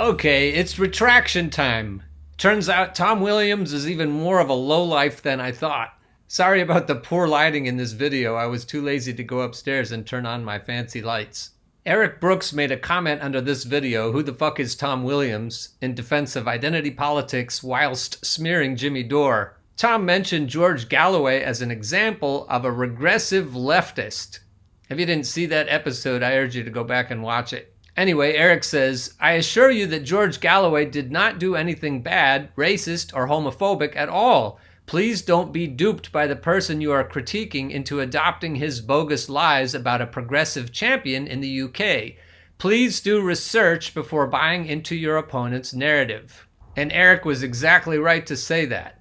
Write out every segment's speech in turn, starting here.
Okay, it's retraction time. Turns out Tom Williams is even more of a lowlife than I thought. Sorry about the poor lighting in this video. I was too lazy to go upstairs and turn on my fancy lights. Eric Brooks made a comment under this video, "Who the fuck is Tom Williams?" in defense of identity politics whilst smearing Jimmy Dore. Tom mentioned George Galloway as an example of a regressive leftist. If you didn't see that episode, I urge you to go back and watch it. Anyway, Eric says, "I assure you that George Galloway did not do anything bad, racist, or homophobic at all. Please don't be duped by the person you are critiquing into adopting his bogus lies about a progressive champion in the UK. Please do research before buying into your opponent's narrative." And Eric was exactly right to say that.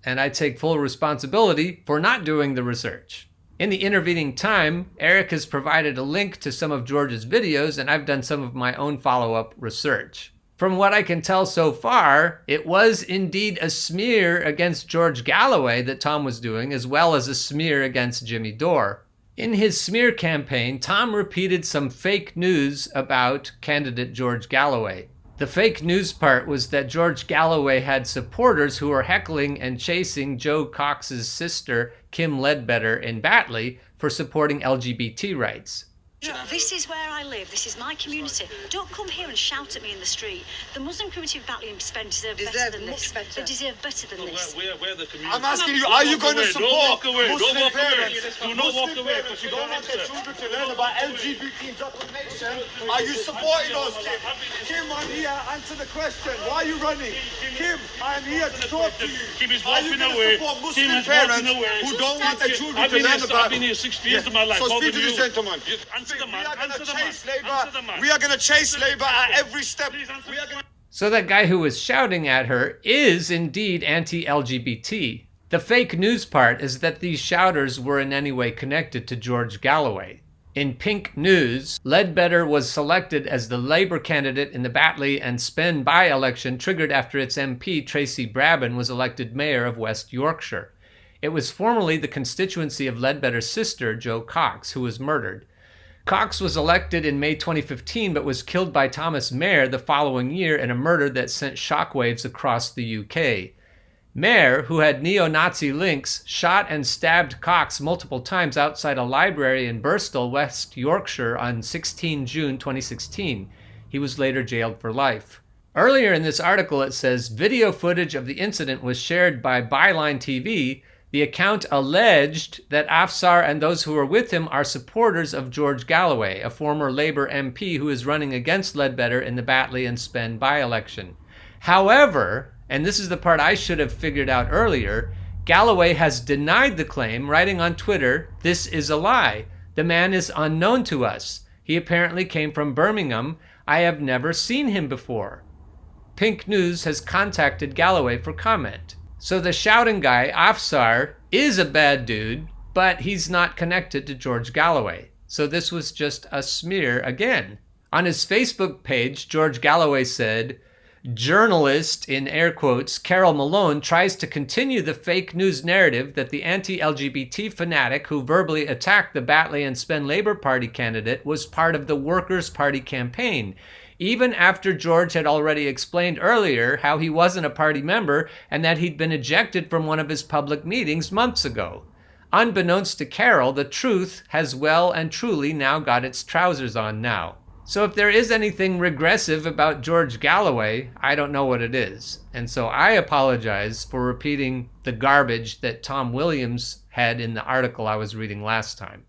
And I take full responsibility for not doing the research. In the intervening time, Eric has provided a link to some of George's videos, and I've done some of my own follow-up research. From what I can tell so far, it was indeed a smear against George Galloway that Tom was doing, as well as a smear against Jimmy Dore. In his smear campaign, Tom repeated some fake news about candidate George Galloway. The fake news part was that George Galloway had supporters who were heckling and chasing Joe Cox's sister, Kim Ledbetter, in Batley for supporting LGBT rights. This is where I live. This is my community. Don't come here and shout at me in the street. The Muslim community of Batley and Spen deserve better than this. They deserve better than this. We're the community. I'm asking you, are you going to support Muslim parents? Do not walk away. You don't want their children to learn about LGBT indoctrination. Are you supporting us, Kim? Kim, I'm here. Answer the question. Why are you running? Kim, I'm here to talk to you. Kim is Are you walking going to away. support Kim Muslim is walking parents away. who don't want their children I've to been learn here, about? I've been here 60 years of my life. So More speak than to this you. gentleman. Answer the man. We are going Answer to the man. chase Labour. Answer the man. We are going to chase Labour at every step. Please answer We are going to... So that guy who was shouting at her is indeed anti-LGBT. The fake news part is that these shouters were in any way connected to George Galloway. In Pink News, Ledbetter was selected as the Labour candidate in the Batley and Spen by-election triggered after its MP Tracy Brabin was elected mayor of West Yorkshire. It was formerly the constituency of Ledbetter's sister, Jo Cox, who was murdered. Cox was elected in May 2015 but was killed by Thomas Mair the following year in a murder that sent shockwaves across the UK. Mair, who had neo-Nazi links, shot and stabbed Cox multiple times outside a library in Birstall, West Yorkshire on 16 June 2016. He was later jailed for life. Earlier in this article it says, video footage of the incident was shared by Byline TV. The account alleged that Afsar and those who were with him are supporters of George Galloway, a former Labour MP who is running against Ledbetter in the Batley and Spen by-election. However, and this is the part I should have figured out earlier, Galloway has denied the claim, writing on Twitter, "This is a lie. The man is unknown to us. He apparently came from Birmingham. I have never seen him before." Pink News has contacted Galloway for comment. So the shouting guy, Afsar, is a bad dude, but he's not connected to George Galloway. So this was just a smear again. On his Facebook page, George Galloway said, "Journalist, in air quotes, Carol Malone tries to continue the fake news narrative that the anti-LGBT fanatic who verbally attacked the Batley and Spen Labour Party candidate was part of the Workers' Party campaign, even after George had already explained earlier how he wasn't a party member and that he'd been ejected from one of his public meetings months ago. Unbeknownst to Carol, the truth has well and truly now got its trousers on now." So if there is anything regressive about George Galloway, I don't know what it is. And so I apologize for repeating the garbage that Tom Williams had in the article I was reading last time.